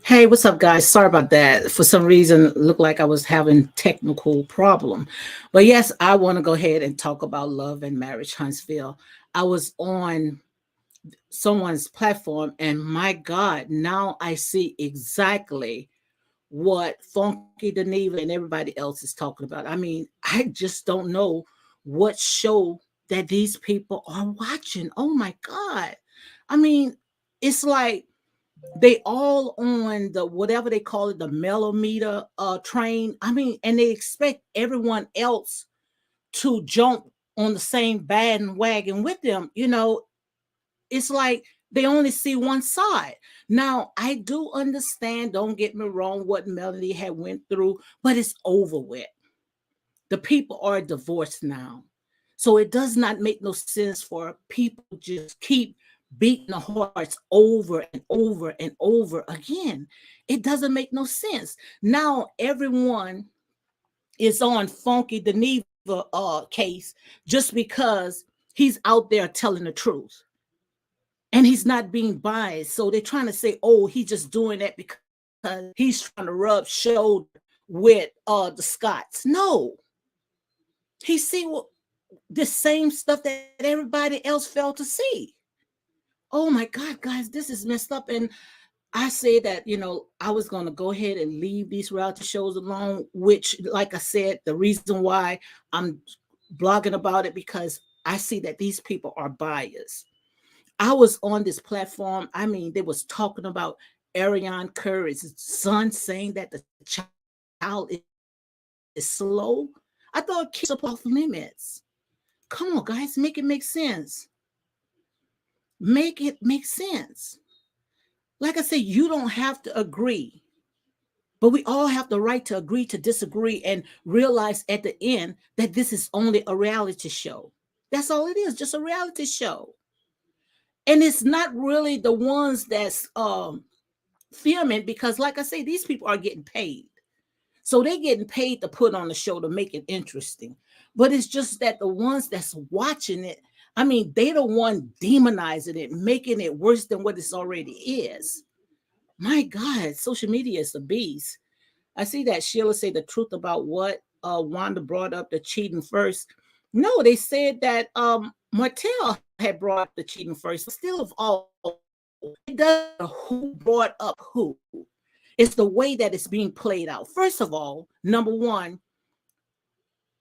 Hey, what's up, guys? Sorry about that. For some reason, it looked like I was having technical problem. But yes, I want to go ahead and talk about love and marriage, Huntsville. I was on someone's platform, and my God, now I see exactly what Funky Dineva and everybody else is talking about. I mean, I just don't know what show that these people are watching. Oh my God. I mean, it's like they all on the whatever they call it, the MEL-O-METER train. I mean, and they expect everyone else to jump on the same bandwagon with them. It's like they only see one side. Now, I do understand, don't get me wrong, what Melody had went through, but it's over with. The people are divorced now. So it does not make no sense for people just keep beating the hearts over and over and over again. It doesn't make no sense. Now everyone is on Funky Dineva case just because he's out there telling the truth and he's not being biased. So they're trying to say, oh, he's just doing that because he's trying to rub shoulder with the Scots. No, he see what the same stuff that everybody else failed to see. Oh my God, guys, this is messed up. And I say that, I was going to go ahead and leave these reality shows alone, which, like I said, the reason why I'm blogging about it, because I see that these people are biased. I was on this platform. I mean, they was talking about Ariane Curry's son saying that the child is slow. I thought kids are off limits. Come on, guys, make it make sense. Make it make sense. Like I said, you don't have to agree, but we all have the right to agree to disagree and realize at the end that this is only a reality show. That's all it is, just a reality show. And it's not really the ones that's filming, because like I say, these people are getting paid. So they're getting paid to put on the show to make it interesting. But it's just that the ones that's watching it, I mean, they the one demonizing it, making it worse than what it already is. My God, social media is a beast. I see that Sheila say the truth about what Wanda brought up the cheating first. No, they said that Martell had brought up the cheating first. But still, of all, it doesn't matter who brought up who. It's the way that it's being played out. First of all, number one,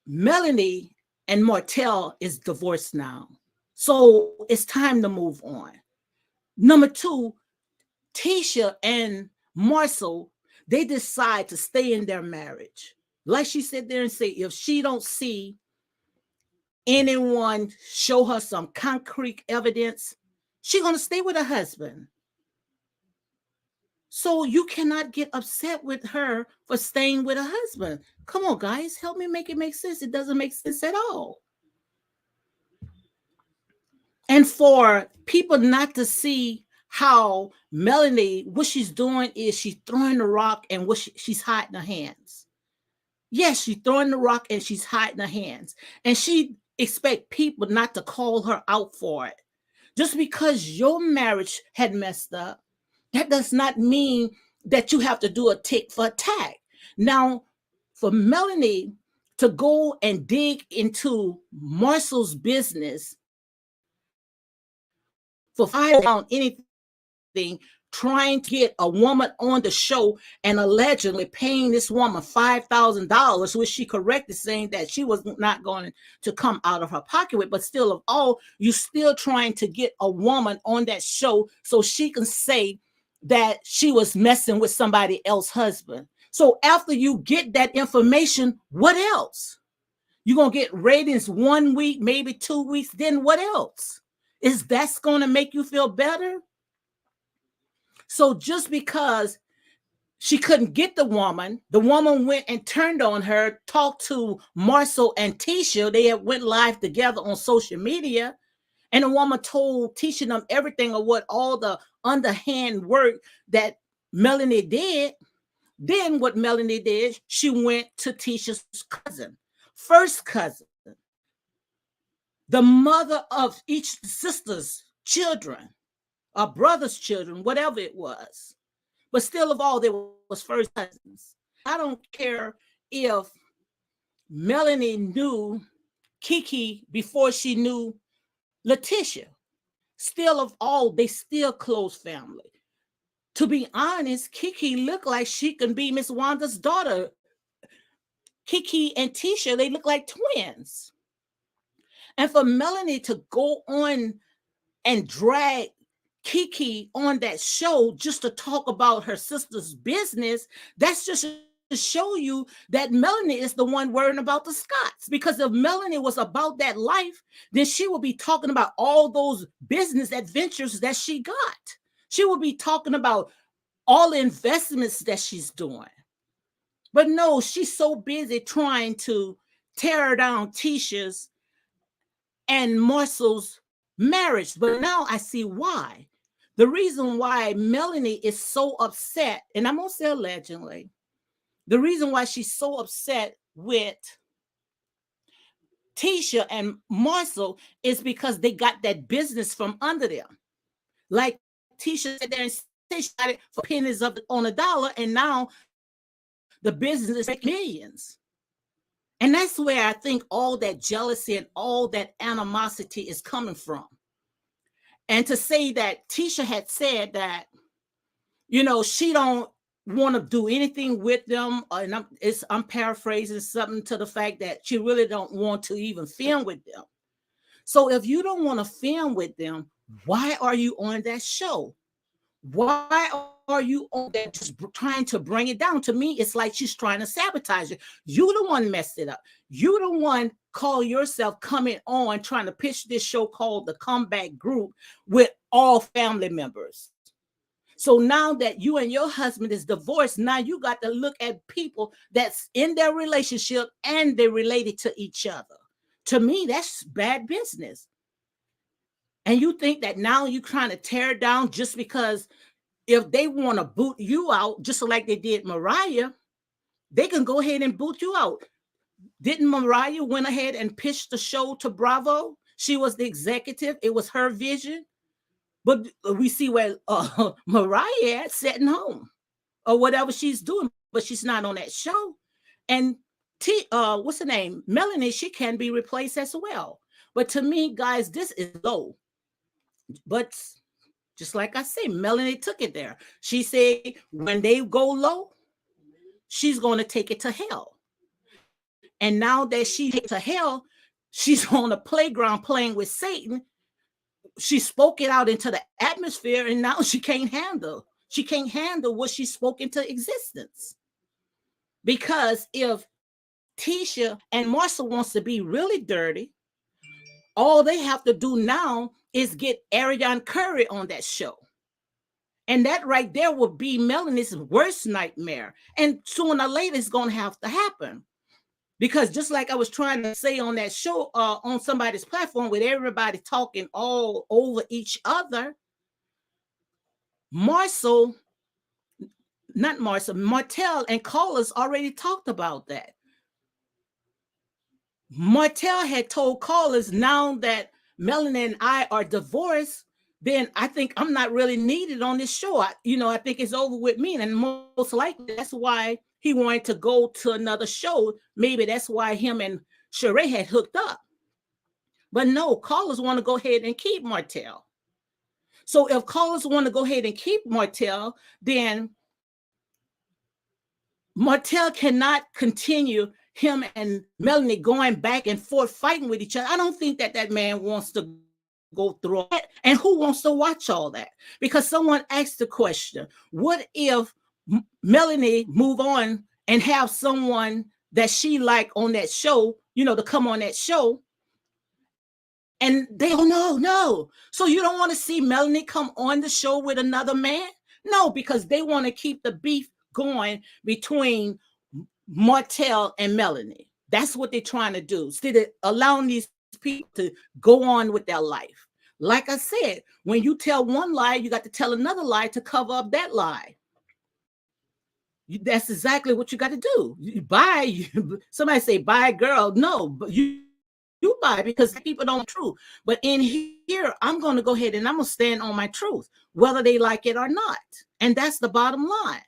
Melanie and Martell is divorced now. So it's time to move on. Number two, Tisha and Marcel, they decide to stay in their marriage. Like she said there and say, if she don't see anyone show her some concrete evidence, she gonna stay with her husband. So you cannot get upset with her for staying with her husband. Come on, guys, help me make it make sense. It doesn't make sense at all. And for people not to see how Melanie, what she's doing is she's throwing the rock and she's hiding her hands. Yes, she's throwing the rock and she's hiding her hands. And she expect people not to call her out for it. Just because your marriage had messed up, that does not mean that you have to do a tick for tack. Now, for Melanie to go and dig into Marcel's business for finding out anything, trying to get a woman on the show and allegedly paying this woman $5,000, which she corrected, saying that she was not going to come out of her pocket with. But still, of all, you still trying to get a woman on that show so she can say that she was messing with somebody else's husband. So after you get that information, what else? You're going to get ratings 1 week, maybe 2 weeks. Then what else? Is that's going to make you feel better? So just because she couldn't get the woman went and turned on her, talked to Marcel and Tisha. They went live together on social media. And the woman told Tisha them everything of what all the underhand work that Melanie did. Then what Melanie did, she went to Tisha's cousin, first cousin, the mother of each sister's children, or brother's children, whatever it was. but still of all, they was first cousins. I don't care if Melanie knew Kiki before she knew Letitia. Still of all, they still close family. To be honest, Kiki looked like she can be Miss Wanda's daughter. Kiki and Tisha, they look like twins. And for Melanie to go on and drag Kiki on that show just to talk about her sister's business, that's just to show you that Melanie is the one worrying about the Scots. Because if Melanie was about that life, then she would be talking about all those business adventures that she got. She would be talking about all the investments that she's doing. But no, she's so busy trying to tear down Tisha's and Marcel's marriage. But now I see why. The reason why Melanie is so upset, and I'm going to say allegedly, the reason why she's so upset with Tisha and Marcel is because they got that business from under them. Like Tisha said there and said she got it for pennies on a dollar, and now the business is making millions. And that's where I think all that jealousy and all that animosity is coming from. And to say that Tisha had said that, she don't want to do anything with them, and I'm paraphrasing something to the fact that she really don't want to even film with them. So if you don't want to film with them, why are you on that show? Why are you on that just trying to bring it down? To me, it's like she's trying to sabotage it. You the one messed it up. You the one call yourself coming on trying to pitch this show called The Comeback Group with all family members. So now that you and your husband is divorced, now you got to look at people that's in their relationship and they're related to each other. To me, that's bad business. And you think that now you're trying to tear it down just because if they want to boot you out, just like they did Mariah, they can go ahead and boot you out. Didn't Mariah went ahead and pitched the show to Bravo? She was the executive. It was her vision. But we see where Mariah at sitting home or whatever she's doing, but she's not on that show. And what's her name? Melanie, she can be replaced as well. But to me, guys, this is low. But just like I say, Melanie took it there. She said when they go low, she's going to take it to hell. And now that she takes to hell, she's on a playground playing with Satan. She spoke it out into the atmosphere, and now she can't handle what she spoke into existence. Because if Tisha and Marcel wants to be really dirty, all they have to do now is get Ariane Curry on that show. And that right there will be Melanie's worst nightmare. And sooner or later, it's going to have to happen. Because just like I was trying to say on that show, on somebody's platform with everybody talking all over each other, Martel and Carlos already talked about that. Martel had told Carlos, now that Melanie and I are divorced, then I think I'm not really needed on this show. I think it's over with me. And most likely that's why he wanted to go to another show. Maybe that's why him and Sheree had hooked up. But no, Carlos want to go ahead and keep Martel. So if Carlos want to go ahead and keep Martel, then Martel cannot continue him and Melanie going back and forth fighting with each other. I don't think that man wants to go through all that. And who wants to watch all that? Because someone asked the question, what if Melanie move on and have someone that she like on that show, to come on that show, and they don't know, no. So you don't want to see Melanie come on the show with another man? No, because they want to keep the beef going between Martel and Melanie. That's what they're trying to do. Instead of allowing these people to go on with their life. Like I said, when you tell one lie, you got to tell another lie to cover up that lie. That's exactly what you got to do. Somebody say, bye, girl. No, but you you buy it because people don't true. But in here, I'm going to go ahead and I'm going to stand on my truth, whether they like it or not. And that's the bottom line.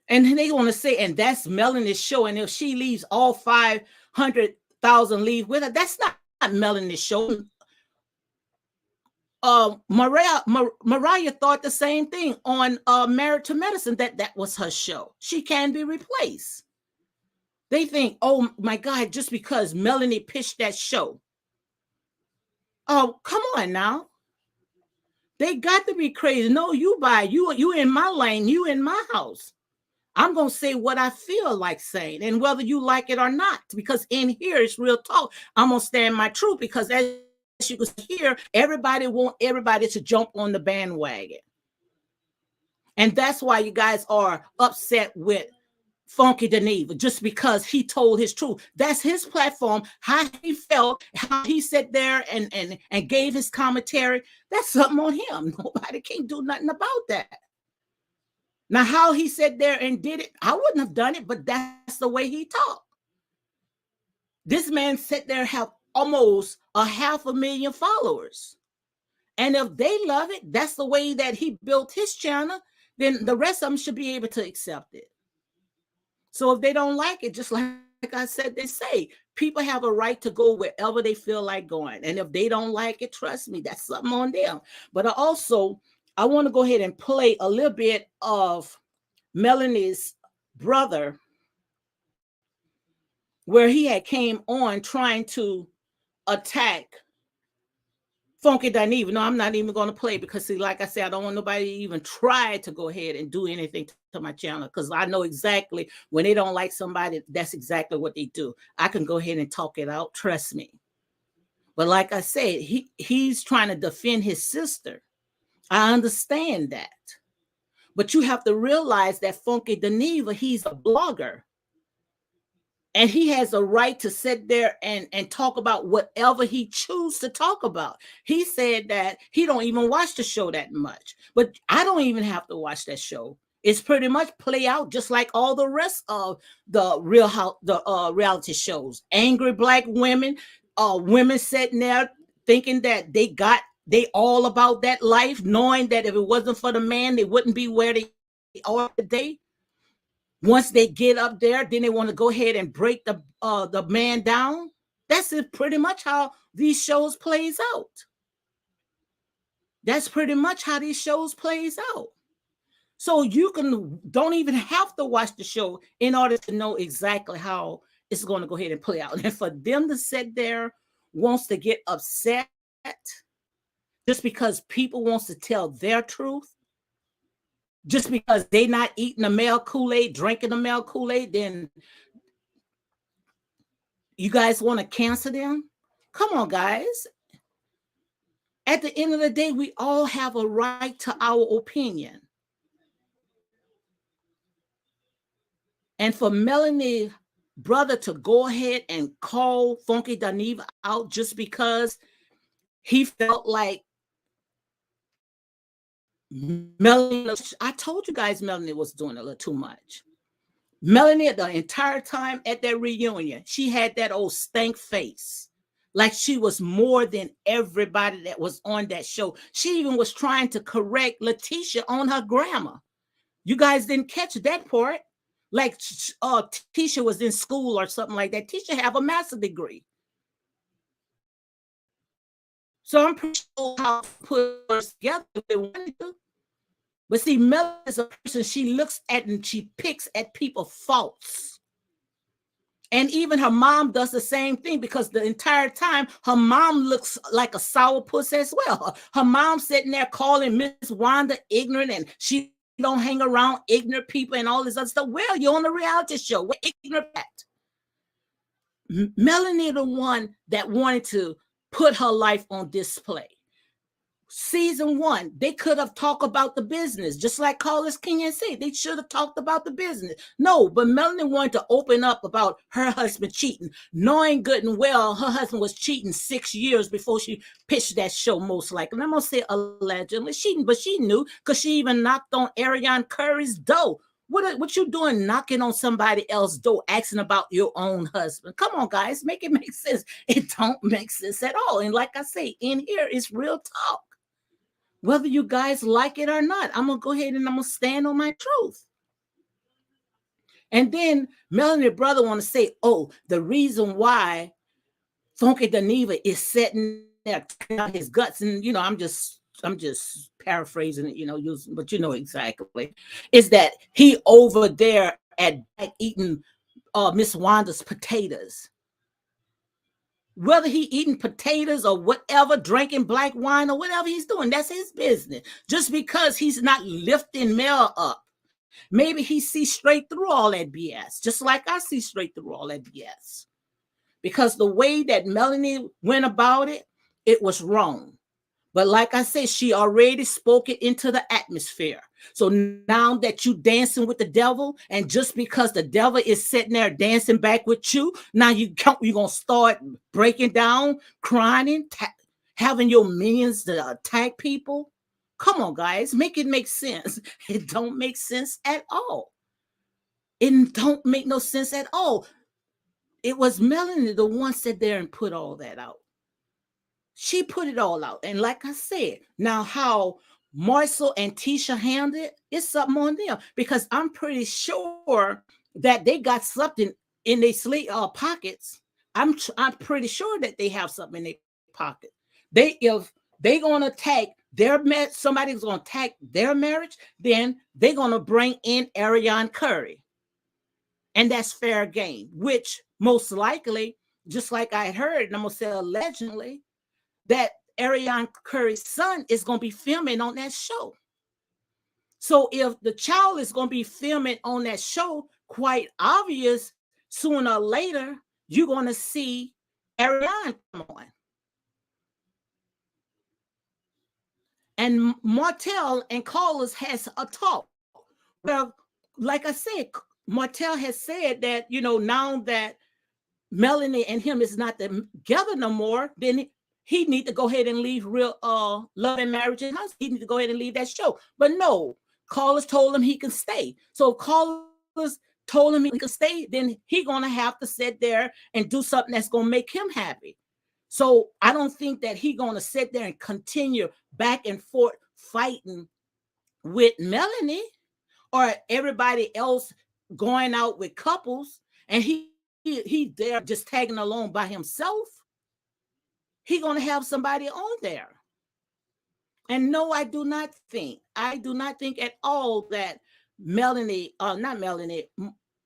And they want to say, and that's Melanie's show. And if she leaves all 500,000 leave with her, that's not Melanie's show. Mariah thought the same thing on Married to Medicine, that was her show. She can be replaced. They think, oh my God, just because Melanie pitched that show. Oh, come on now. They got to be crazy. No, you buy, you in my lane, you in my house. I'm going to say what I feel like saying, and whether you like it or not, because in here it's real talk. I'm going to stand my truth, because as you can hear, everybody want everybody to jump on the bandwagon. And that's why you guys are upset with Funky Dineva, just because he told his truth. That's his platform. How he felt, how he sat there and gave his commentary, that's something on him. Nobody can do nothing about that. Now, how he sat there and did it, I wouldn't have done it, but that's the way he talked. This man sat there, have almost 500,000 followers. And if they love it, that's the way that he built his channel, then the rest of them should be able to accept it. So if they don't like it, just like I said, they say, people have a right to go wherever they feel like going. And if they don't like it, trust me, that's something on them. But I want to go ahead and play a little bit of Melanie's brother, where he had came on trying to attack Funky Dineva. No, I'm not even going to play, because see, like I said, I don't want nobody to even try to go ahead and do anything to my channel, because I know exactly when they don't like somebody, that's exactly what they do. I can go ahead and talk it out, trust me. But like I said, he's trying to defend his sister. I understand that. But you have to realize that Funky Dineva, he's a blogger. And he has a right to sit there and talk about whatever he chooses to talk about. He said that he don't even watch the show that much. But I don't even have to watch that show. It's pretty much play out just like all the rest of the reality shows. Angry black women, women sitting there thinking that they all about that life, knowing that if it wasn't for the man, they wouldn't be where they are today. Once they get up there, then they want to go ahead and break the man down. That's pretty much how these shows plays out. That's pretty much how these shows plays out. So you don't even have to watch the show in order to know exactly how it's going to go ahead and play out. And for them to sit there wants to get upset just because people wants to tell their truth, just because they not eating the male Kool-Aid, drinking the male Kool-Aid, then you guys want to cancel them? Come on, guys. At the end of the day, we all have a right to our opinion. And for Melanie brother to go ahead and call Funky Dineva out just because he felt like Melanie, I told you guys Melanie was doing a little too much. Melanie, the entire time at that reunion, she had that old stank face. Like she was more than everybody that was on that show. She even was trying to correct Letitia on her grammar. You guys didn't catch that part. Like Tisha was in school or something like that. Tisha have a master's degree. So I'm pretty sure how to put us together if they wanted to. But see, Melanie is a person, she looks at and she picks at people's faults. And even her mom does the same thing, because the entire time her mom looks like a sourpuss as well. Her mom sitting there calling Miss Wanda ignorant, and she don't hang around ignorant people and all this other stuff. Well, you're on a reality show. We're ignorant at. Melanie, the one that wanted to put her life on display. Season 1, they could have talked about the business, just like Carlos King and said. They should have talked about the business. No, but Melanie wanted to open up about her husband cheating, knowing good and well her husband was cheating 6 years before she pitched that show, most likely. And I'm going to say allegedly cheating, but she knew, because she even knocked on Ariane Curry's door What you doing knocking on somebody else's door asking about your own husband? Come on, guys, make it make sense. It don't make sense at all. And like I say, in here it's real talk. Whether you guys like it or not, I'm gonna go ahead and I'm gonna stand on my truth. And then Melanie brother want to say, oh, the reason why Funky Dineva is sitting there out his guts, and I'm just paraphrasing it, using, but you know exactly, is that he over there at eating Miss Wanda's potatoes. Whether he eating potatoes or whatever, drinking black wine or whatever he's doing, that's his business. Just because he's not lifting Mel up, maybe he sees straight through all that BS, just like I see straight through all that BS. Because the way that Melanie went about it, it was wrong. But like I said, she already spoke it into the atmosphere. So now that you dancing with the devil, and just because the devil is sitting there dancing back with you, now you're going to start breaking down, crying, having your minions to attack people. Come on, guys, make it make sense. It don't make sense at all. It don't make no sense at all. It was Melanie, the one sat there and put all that out. She put it all out. And like I said, now how Marcel and Tisha handled it, it's something on them. Because I'm pretty sure that they got something in their sleeve pockets. I'm pretty sure that they have something in their pocket. If they're gonna attack their marriage, somebody's gonna attack their marriage, then they're gonna bring in Ariane Curry. And that's fair game, which most likely, just like I heard, and I'm gonna say allegedly, that Ariane Curry's son is going to be filming on that show. So if the child is going to be filming on that show, quite obvious, sooner or later, you're going to see Ariane come on. And Martell and Carlos has a talk. Well, like I said, Martell has said that, now that Melanie and him is not together no more, then he need to go ahead and leave Real Love and Marriage and House. He need to go ahead and leave that show. But no, Carlos told him he can stay. So Carlos told him he can stay, then he gonna have to sit there and do something that's gonna make him happy. So I don't think that he gonna sit there and continue back and forth fighting with Melanie or everybody else going out with couples, and he there just tagging along by himself. He gonna have somebody on there. And no, I do not think at all that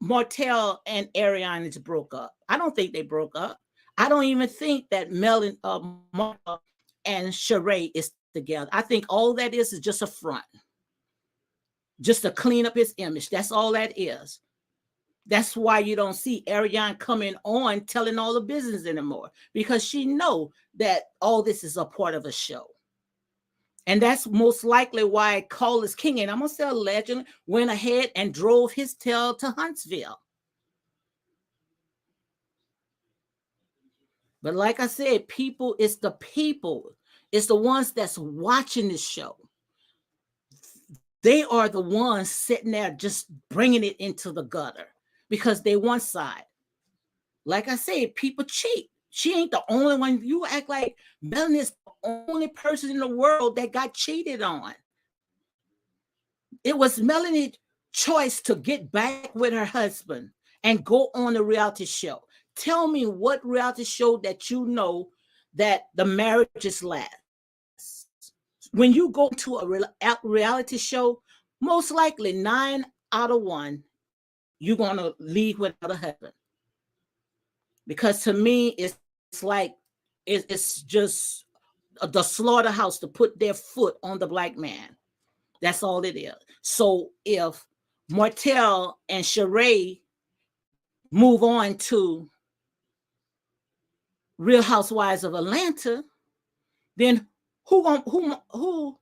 Martell and Ariane is broke up. I don't think they broke up. I don't even think that Martha and Sheree is together. I think all that is just a front, just to clean up his image. That's all that is. That's why you don't see Ariane coming on telling all the business anymore, because she know that all this is a part of a show. And that's most likely why Carlos King, and I'm going to say a legend, went ahead and drove his tail to Huntsville. But like I said, people, it's the ones that's watching this show. They are the ones sitting there just bringing it into the gutter because they one side. Like I said, people cheat. She ain't the only one. You act like Melanie is the only person in the world that got cheated on. It was Melanie's choice to get back with her husband and go on a reality show. Tell me what reality show that you know that the marriages last. When you go to a reality show, most likely 9 out of 10, you're going to leave without a husband. Because to me, it's like, it's just the slaughterhouse to put their foot on the black man. That's all it is. So if Martell and Sheree move on to Real Housewives of Atlanta, then who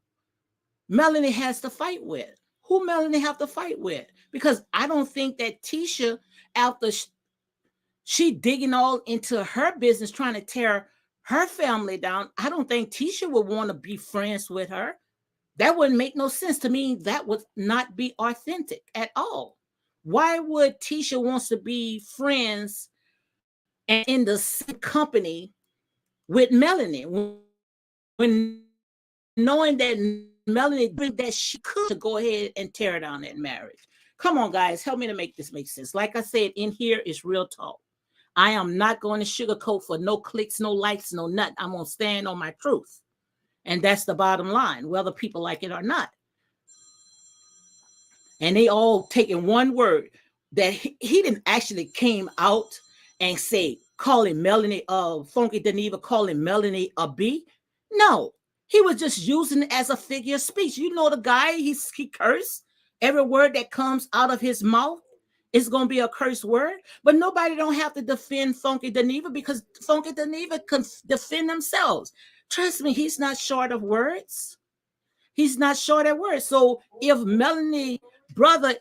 Melanie has to fight with? Who Melanie have to fight with? Because I don't think that Tisha, after she digging all into her business, trying to tear her family down, I don't think Tisha would want to be friends with her. That wouldn't make no sense to me. That would not be authentic at all. Why would Tisha wants to be friends and in the same company with Melanie when knowing that Melanie did that she could to go ahead and tear down that marriage? Come on, guys, help me to make this make sense. Like I said, in here is real talk. I am not going to sugarcoat for no clicks, no likes, no nothing. I'm going to stand on my truth. And that's the bottom line, whether people like it or not. And they all taking one word that he didn't actually came out and say, calling Melanie Funky Dineva, calling Melanie a B. No, he was just using it as a figure of speech. You know, the guy, he cursed. Every word that comes out of his mouth is going to be a curse word. But nobody don't have to defend Funky Dineva because Funky Dineva can defend themselves. Trust me, he's not short of words. He's not short of words. So if Melanie brother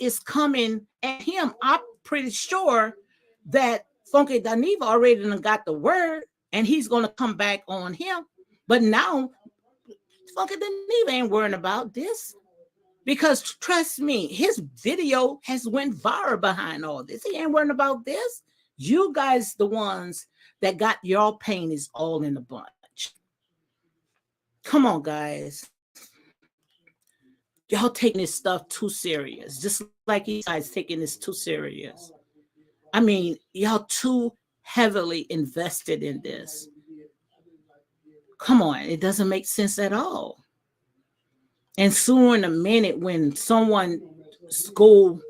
is coming at him, I'm pretty sure that Funky Dineva already done got the word and he's going to come back on him. But now Funky Dineva ain't worrying about this because trust me, his video has went viral behind all this. He ain't worrying about this. You guys, the ones that got your pain is all in a bunch. Come on, guys. Y'all taking this stuff too serious, just like you guys taking this too serious. I mean, y'all too heavily invested in this. Come on, it doesn't make sense at all. And soon in a minute, when someone go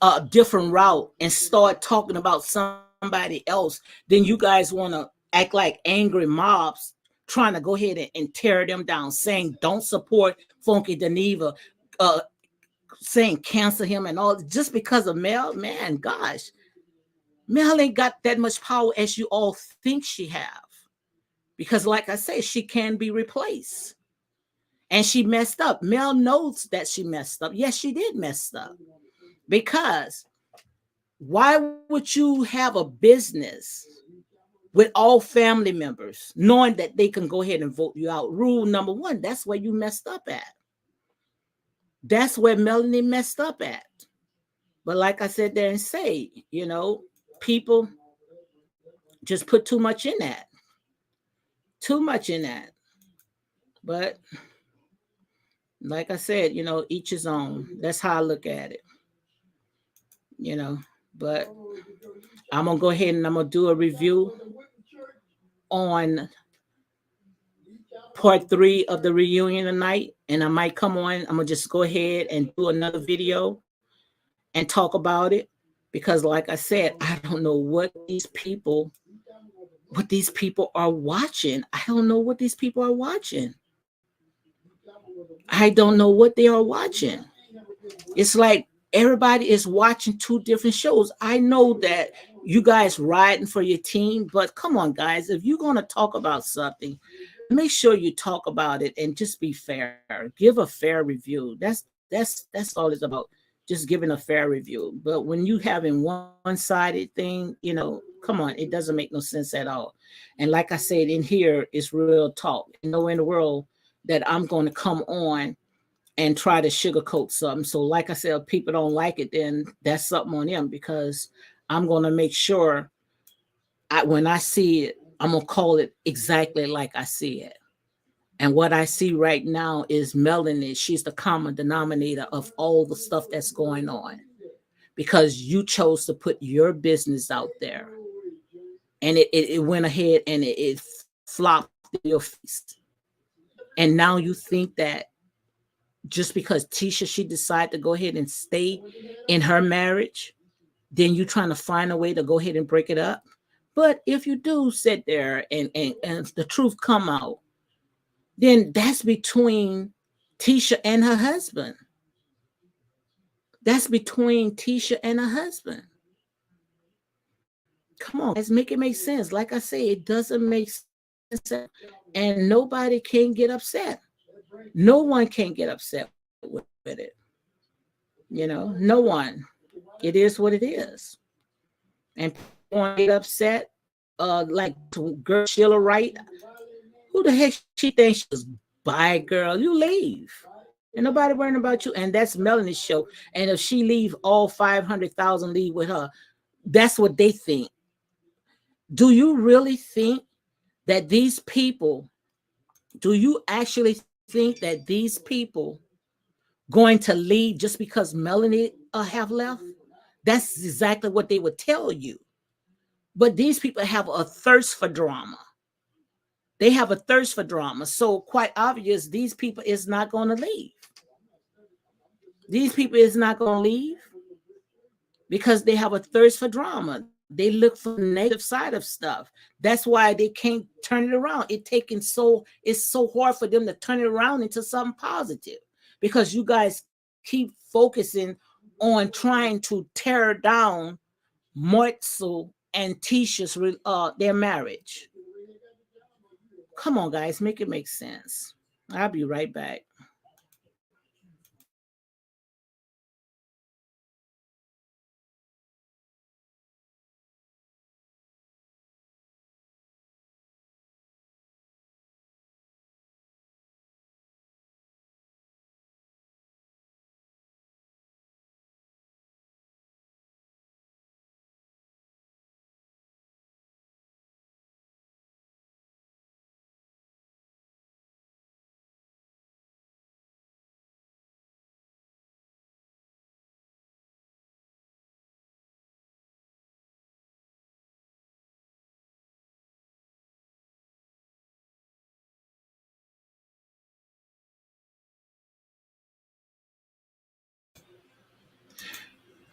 a different route and start talking about somebody else, then you guys want to act like angry mobs trying to go ahead and tear them down, saying don't support Funky Dineva, saying cancel him and all, just because of Mel. Man, gosh, Mel ain't got that much power as you all think she have, because like I say, she can be replaced. And she messed up. Mel knows that she messed up. Yes, she did mess up. Because why would you have a business with all family members knowing that they can go ahead and vote you out? Rule number one, that's where you messed up at. That's where Melanie messed up at. But like I said there and say, people just put too much in that. Too much in that. But like I said, each his own. That's how I look at it. But I'm going to go ahead and I'm going to do a review on part 3 of the reunion tonight. And I might come on. I'm going to just go ahead and do another video and talk about it. Because like I said, I don't know what these people are watching. I don't know what these people are watching. I don't know what they are watching. It's like everybody is watching 2 different shows. I know that you guys riding for your team, but come on, guys, if you're going to talk about something, make sure you talk about it and just be fair. Give a fair review. That's all it's about. Just giving a fair review. But when you having one-sided thing, come on, it doesn't make no sense at all. And like I said, in here is real talk. In the world that I'm going to come on and try to sugarcoat something. So like I said, if people don't like it, then that's something on them, because I'm going to make sure when I see it, I'm going to call it exactly like I see it. And what I see right now is Melanie. She's the common denominator of all the stuff that's going on, because you chose to put your business out there, and it went ahead and it flopped in your face. And now you think that just because Tisha, she decided to go ahead and stay in her marriage, then you trying to find a way to go ahead and break it up. But if you do sit there and the truth come out, then that's between Tisha and her husband. That's between Tisha and her husband. Come on, guys, make it make sense. Like I say, it doesn't make sense. And nobody can get upset. No one can get upset with it. No one. It is what it is. And people want to get upset, like girl Sheila Wright. Who the heck she thinks she was? Bye, girl. You leave. And nobody worrying about you. And that's Melanie's show. And if she leave, all 500,000 leave with her. That's what they think. Do you really think that these people, do you actually think that these people going to leave just because Melanie have left? That's exactly what they would tell you. But these people have a thirst for drama. They have a thirst for drama. So quite obvious, these people is not going to leave. These people is not going to leave because they have a thirst for drama. They look for the negative side of stuff. That's why they can't turn it around. It's so hard for them to turn it around into something positive because you guys keep focusing on trying to tear down Martzel and Tisha's their marriage. Come on, guys, make it make sense. I'll be right back.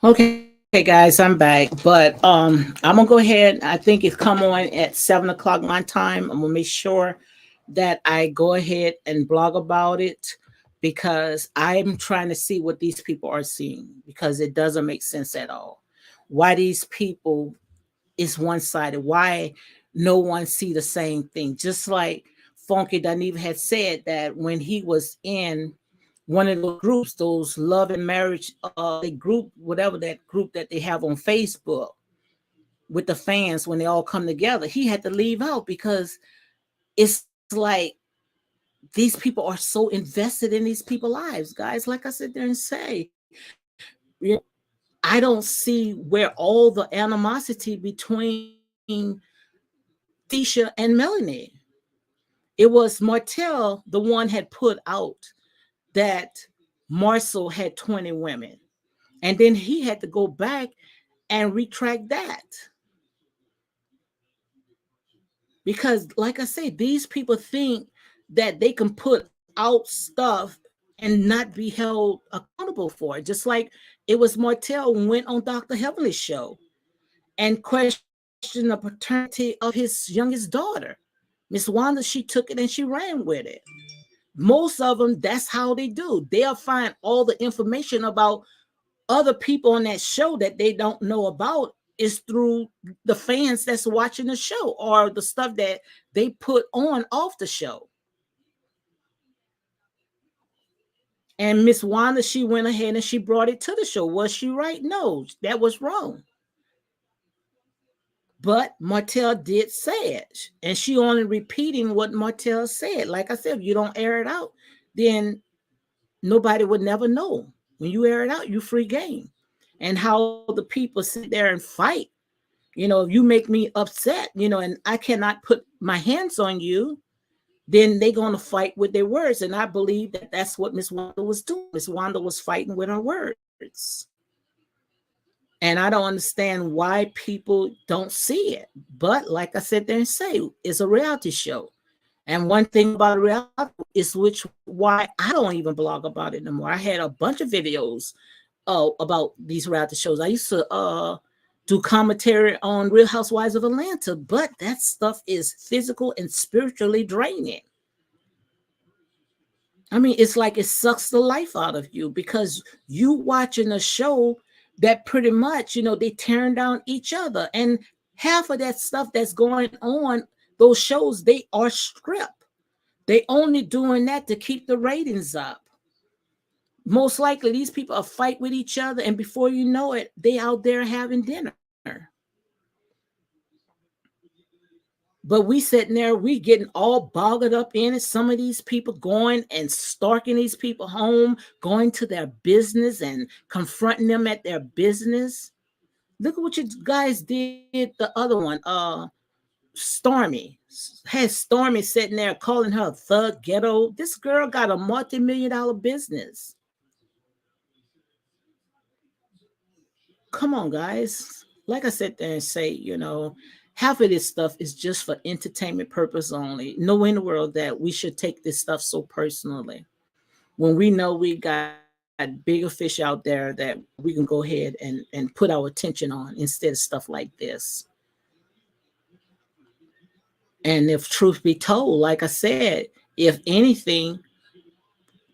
Okay, guys, I'm back. But I'm gonna go ahead. I think it's come on at 7 o'clock my time. I'm gonna make sure that I go ahead and blog about it because I'm trying to see what these people are seeing because it doesn't make sense at all. Why these people is one sided? Why no one see the same thing? Just like Funky Dineva had said that when he was in one of those groups, those love and marriage, they group, whatever that group that they have on Facebook with the fans when they all come together, he had to leave out because it's like these people are so invested in these people's lives, guys. Like I sit there and say, I don't see where all the animosity between Tisha and Melanie. It was Martell, the one had put out that Marcel had 20 women. And then he had to go back and retract that. Because, like I say, these people think that they can put out stuff and not be held accountable for it. Just like it was Martell went on Dr. Heavenly's show and questioned the paternity of his youngest daughter. Miss Wanda, she took it and she ran with it. Most of them, that's how they do. They'll find all the information about other people on that show that they don't know about is through the fans that's watching the show or the stuff that they put on off the show. And Miss Wanda, she went ahead and she brought it to the show. Was she right? No, that was wrong. But Martell did say it. And she only repeating what Martell said. Like I said, if you don't air it out, then nobody would never know. When you air it out, you free game. And how the people sit there and fight. If you make me upset, and I cannot put my hands on you, then they're going to fight with their words. And I believe that that's what Miss Wanda was doing. Miss Wanda was fighting with her words. And I don't understand why people don't see it. But like I said there and say, it's a reality show. And one thing about a reality is why I don't even blog about it no more. I had a bunch of videos about these reality shows. I used to do commentary on Real Housewives of Atlanta, but that stuff is physical and spiritually draining. I mean, it's like it sucks the life out of you because you watching a show that pretty much, they tearing down each other. And half of that stuff that's going on, those shows, they are script. They only doing that to keep the ratings up. Most likely these people are fight with each other, and before you know it, they out there having dinner. But we sitting there, we getting all bogged up in it. Some of these people going and stalking these people home, going to their business and confronting them at their business. Look at what you guys did. The other one, Stormy, had Stormy sitting there calling her a thug ghetto. This girl got a multi-million-dollar business. Come on, guys. Like I said there and say, half of this stuff is just for entertainment purpose only. No in the world that we should take this stuff so personally. When we know we got bigger fish out there that we can go ahead and put our attention on instead of stuff like this. And if truth be told, like I said, if anything,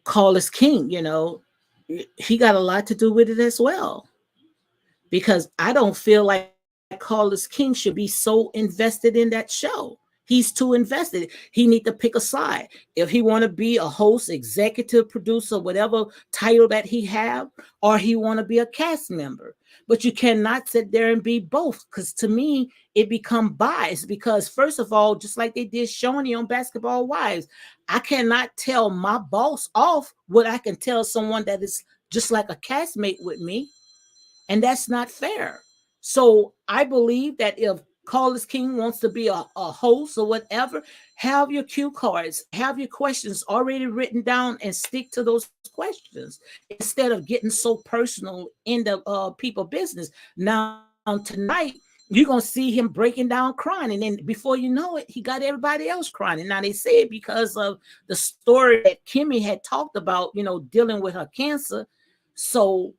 call us king, he got a lot to do with it as well. Because I don't feel like Carlos King should be so invested in that show. He's too invested. He need to pick a side. If he want to be a host, executive producer, whatever title that he have, or he want to be a cast member. But you cannot sit there and be both, because to me, it become biased. Because first of all, just like they did Shoney on Basketball Wives, I cannot tell my boss off what I can tell someone that is just like a castmate with me, and that's not fair. So I believe that if Carlos King wants to be a host or whatever, have your cue cards, have your questions already written down and stick to those questions instead of getting so personal in the people business. Now tonight, you're gonna see him breaking down crying, and then before you know it, he got everybody else crying. And now they say it because of the story that Kimmy had talked about, dealing with her cancer. So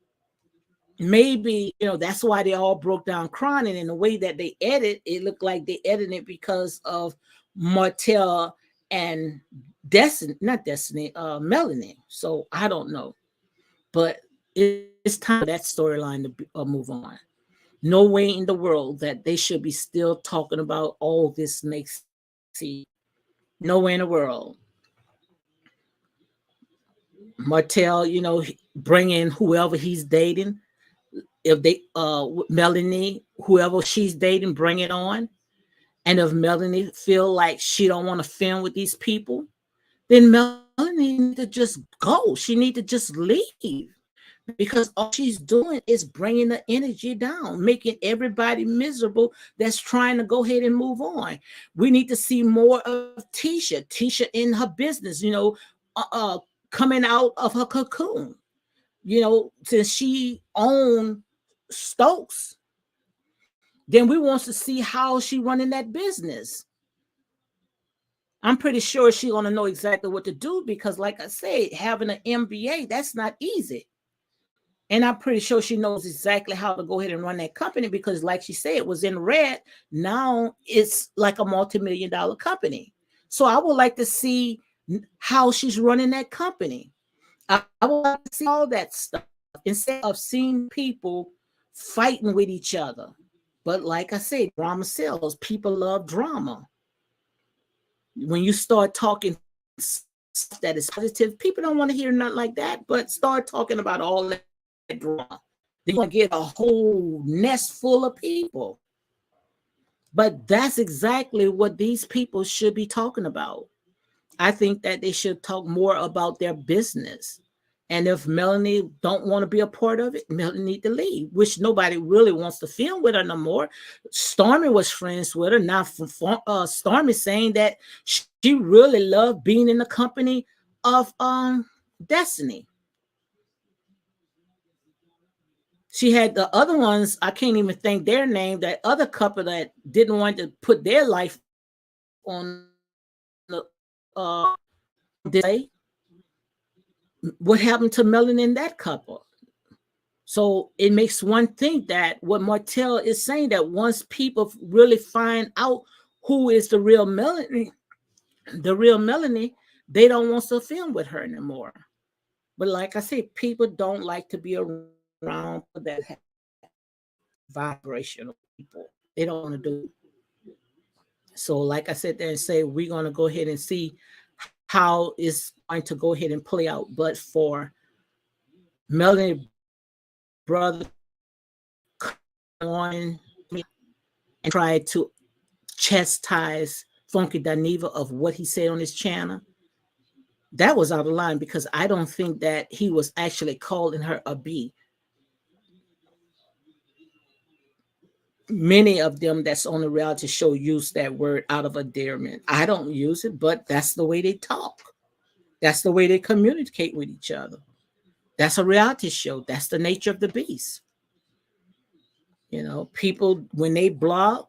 maybe that's why they all broke down crying. And in the way that they edit, it looked like they edited it because of Martell and Destiny, not Destiny, Melanie. So I don't know, but it's time for that storyline to move on. No way in the world that they should be still talking about all this next season. No way in the world. Martell, bring in whoever he's dating. If they Melanie, whoever she's dating, bring it on. And if Melanie feel like she don't want to film with these people, then Melanie need to just go. She need to just leave, because all she's doing is bringing the energy down, making everybody miserable that's trying to go ahead and move on. We need to see more of Tisha in her business, coming out of her cocoon, since she owned Stokes. Then we want to see how she running that business. I'm pretty sure she's gonna know exactly what to do, because, like I said, having an MBA, that's not easy. And I'm pretty sure she knows exactly how to go ahead and run that company, because, like she said, it was in red. Now it's like a multi-million-dollar company. So I would like to see how she's running that company. I would like to see all that stuff instead of seeing people fighting with each other. But like I said, drama sells. People love drama. When you start talking stuff that is positive, people don't want to hear nothing like that. But start talking about all that drama, then you're gonna get a whole nest full of people. But that's exactly what these people should be talking about. I think that they should talk more about their business. And if Melanie don't want to be a part of it, Melanie need to leave, which nobody really wants to film with her no more. Stormy was friends with her. Now Stormy saying that she really loved being in the company of Destiny. She had the other ones, I can't even think their name, that other couple that didn't want to put their life on display. What happened to Melanie and that couple? So it makes one think that what Martell is saying, that once people really find out who is the real Melanie, they don't want to film with her anymore. But like I said, people don't like to be around people that have vibrational people. They don't want to do. So like I said there and say, we're going to go ahead and see how it's going to go ahead and play out. But for Melanie brother on and try to chastise Funky Dineva of what he said on his channel, that was out of line because I don't think that he was actually calling her a B. Many of them that's on the reality show use that word out of endearment. I don't use it, but that's the way they talk. That's the way they communicate with each other. That's a reality show. That's the nature of the beast. You know, people when they blog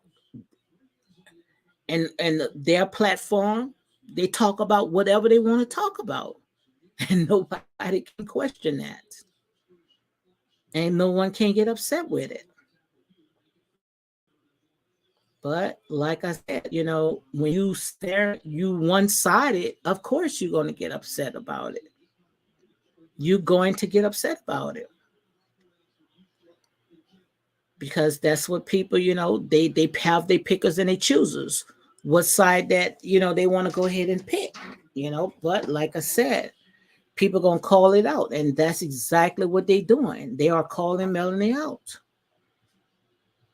and their platform, they talk about whatever they want to talk about, and nobody can question that, and no one can get upset with it. But like I said, you know, when you stare, you one-sided, of course you're going to get upset about it. You're going to get upset about it because that's what people, you know, they have their pickers and they choosers. What side that, you know, they want to go ahead and pick, you know. But like I said, people gonna call it out, and that's exactly what they're doing. They are calling Melanie out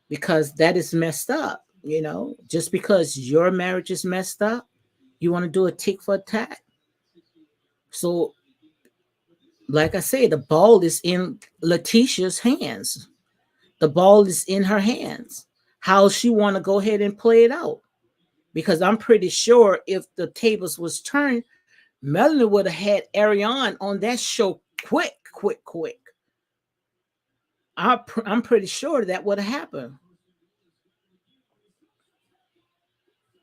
because that is messed up. You know, just because your marriage is messed up, you want to do a tick for tat. So, like I say, the ball is in Letitia's hands. The ball is in her hands. How she want to go ahead and play it out? Because I'm pretty sure if the tables was turned, Melanie would have had Ariane on that show quick, quick, quick. I'm pretty sure that would have happened.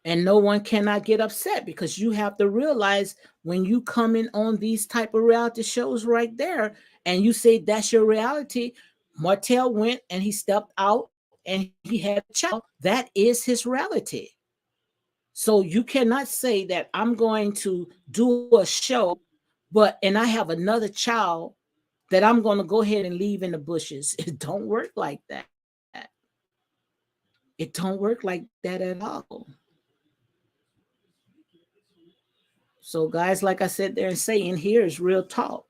And no one cannot get upset because you have to realize when you come in on these type of reality shows right there and you say that's your reality. Martell went and he stepped out and he had a child. That is his reality. So you cannot say that I'm going to do a show, but and I have another child that I'm going to go ahead and leave in the bushes. It don't work like that. It don't work like that at all. So, guys, like I said there and saying here is real talk.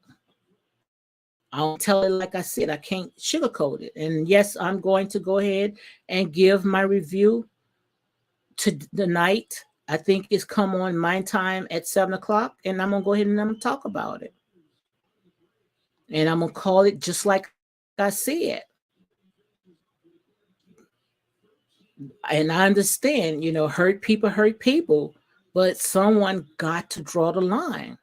I don't tell it like I said. I can't sugarcoat it. And yes, I'm going to go ahead and give my review to the night. I think it's come on my time at 7 o'clock, and I'm gonna go ahead and I'm gonna talk about it. And I'm gonna call it just like I said. And I understand, you know, hurt people, but someone got to draw the line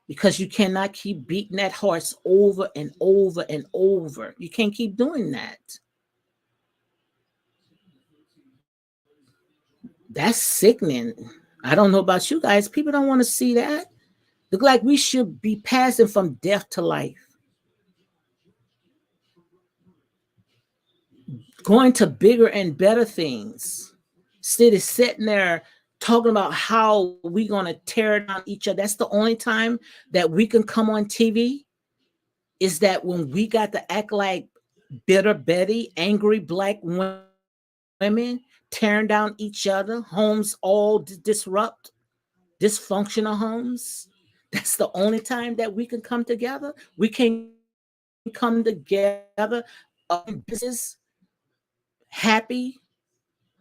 because you cannot keep beating that horse over and over and over. You can't keep doing that. That's sickening. I don't know about you guys. People don't want to see that. Look like we should be passing from death to life, going to bigger and better things. Instead of sitting there talking about how we're going to tear down each other. That's the only time that we can come on TV is that when we got to act like bitter Betty, angry black women, tearing down each other, homes all disrupt, dysfunctional homes. That's the only time that we can come together. We can come together, business, happy.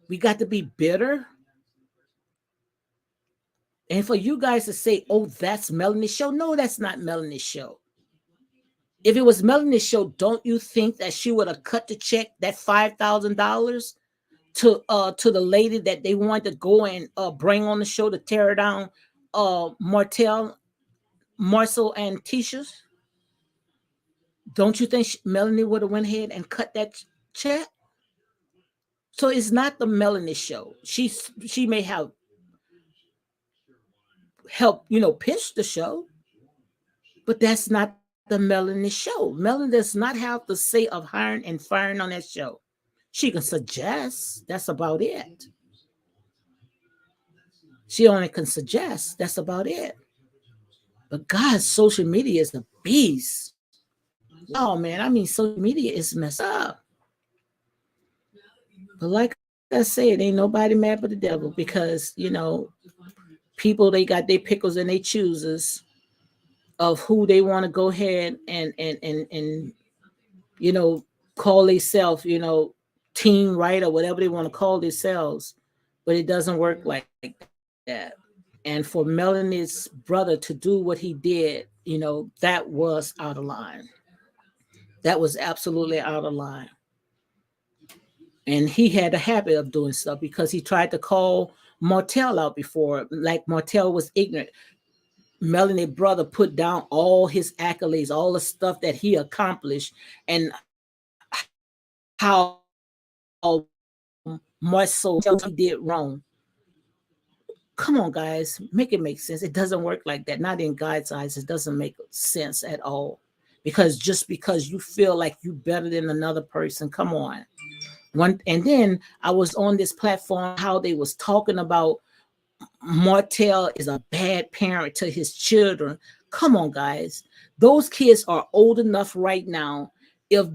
We got to be bitter. And for you guys to say, oh, that's Melanie's show. No, that's not Melanie's show. If it was Melanie's show, don't you think that she would have cut the check, that $5,000 to the lady that they wanted to go and bring on the show to tear down Marcel and Tisha's? Don't you think Melanie would have went ahead and cut that check? So it's not the Melanie show. She may have helped, you know, pitch the show, but that's not the Melanie show. Melanie does not have the say of hiring and firing on that show. She can suggest. That's about it. She only can suggest. That's about it. But God, social media is a beast. Wow, man. I mean, social media is messed up. But like I said, ain't nobody mad but the devil because, you know, people, they got their pickles and they chooses of who they want to go ahead and you know, call themselves, you know, team right or whatever they want to call themselves. but it doesn't work like that. And for Melanie's brother to do what he did, that was out of line. That was absolutely out of line. And he had a habit of doing stuff because he tried to call Martell out before, like Martell was ignorant. Melanie brother put down all his accolades, all the stuff that he accomplished, and how much so he did wrong. Come on, guys, make it make sense. It doesn't work like that. Not in God's eyes. It doesn't make sense at all. Because just because you feel like you better than another person, come on. And then I was on this platform how they was talking about Martell is a bad parent to his children. Come on, guys. Those kids are old enough right now. If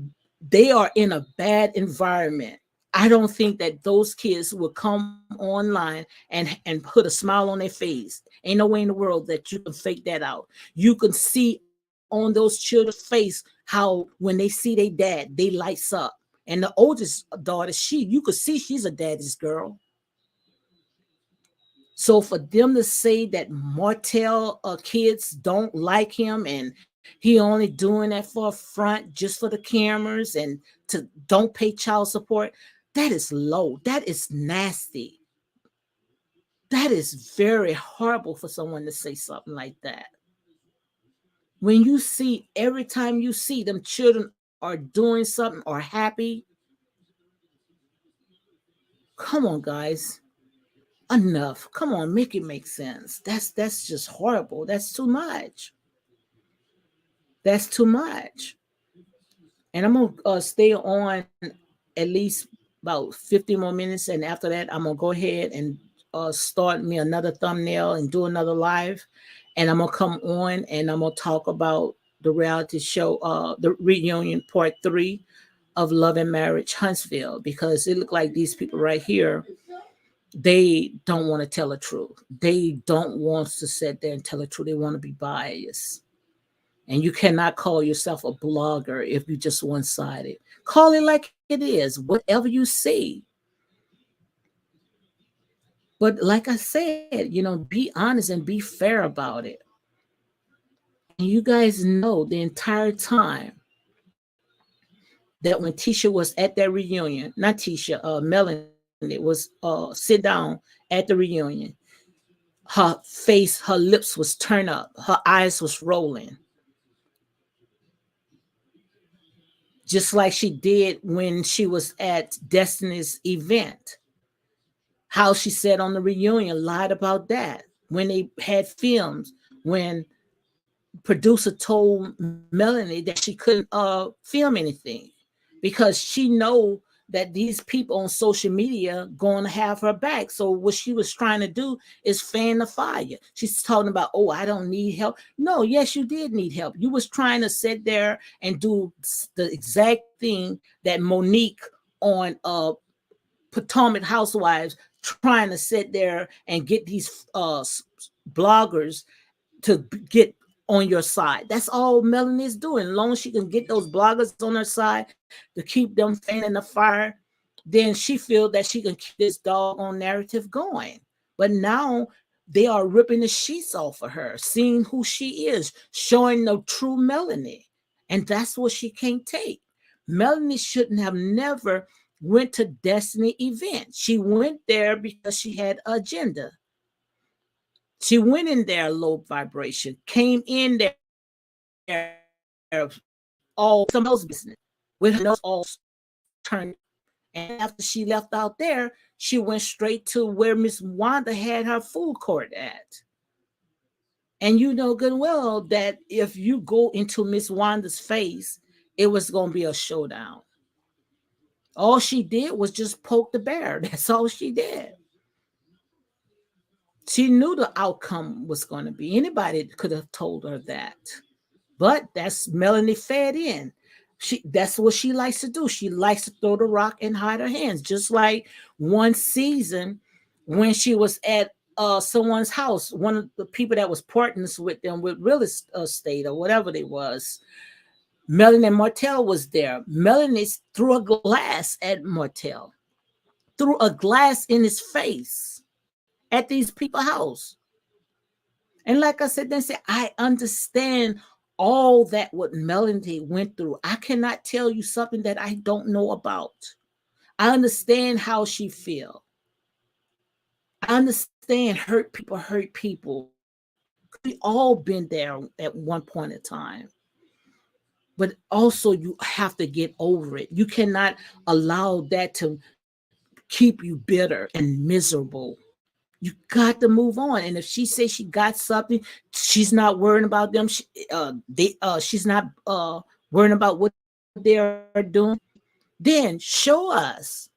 they are in a bad environment, I don't think that those kids will come online and put a smile on their face. Ain't no way in the world that you can fake that out. You can see on those children's face how when they see their dad, they lights up. And the oldest daughter, you could see she's a daddy's girl. So for them to say that Martell kids don't like him and he only doing that for a front just for the cameras and to don't pay child support, that is low. That is nasty. That is very horrible for someone to say something like that. When you see every time you see them children are doing something or happy, come on, guys. Enough. Come on, make it make sense. That's just horrible. That's too much. That's too much. And I'm gonna stay on at least about 50 more minutes, and after that, I'm gonna go ahead and start me another thumbnail and do another live, and I'm gonna come on and I'm gonna talk about the reality show, the reunion part 3 of Love and Marriage Huntsville, because it looked like these people right here, they don't want to tell the truth. They don't want to sit there and tell the truth. They want to be biased. And you cannot call yourself a blogger if you're just one sided. Call it like it is, whatever you see. But like I said, be honest and be fair about it. And you guys know the entire time that when Tisha was at that reunion, not Tisha, Melanie was sit down at the reunion. Her face, her lips was turned up, her eyes was rolling. Just like she did when she was at Destiny's event. How she said on the reunion, lied about that. When they had films, when producer told Melanie that she couldn't film anything because she know that these people on social media going to have her back. So what she was trying to do is fan the fire. She's talking about, oh, I don't need help. No, yes, you did need help. You was trying to sit there and do the exact thing that Monique on Potomac Housewives trying to sit there and get these bloggers to get on your side. That's all Melanie is doing. As long as she can get those bloggers on her side to keep them fanning the fire, then she feels that she can keep this doggone narrative going. But now they are ripping the sheets off of her, seeing who she is, showing the true Melanie. And that's what she can't take. Melanie shouldn't have never went to Destiny event. She went there because she had an agenda. She went in there low vibration, came in there all some else business with her nose all turned. And after she left out there, she went straight to where Miss Wanda had her food court at. And you know good well that if you go into Miss Wanda's face, it was going to be a showdown. All she did was just poke the bear. That's all she did. She knew the outcome was going to be. Anybody could have told her that. But that's Melanie fed in. That's what she likes to do. She likes to throw the rock and hide her hands. Just like one season when she was at someone's house, one of the people that was partners with them with real estate or whatever they was. Melanie Martell was there. Melanie threw a glass at Martell. threw a glass in his face at these people's house. And like I said, then say, I understand all that what Melanie went through. I cannot tell you something that I don't know about. I understand how she feel. I understand hurt people hurt people. We all been there at one point in time. But also you have to get over it. You cannot allow that to keep you bitter and miserable. You got to move on. And if she says she got something, she's not worrying about them. She's not worrying about what they're doing. Then show us.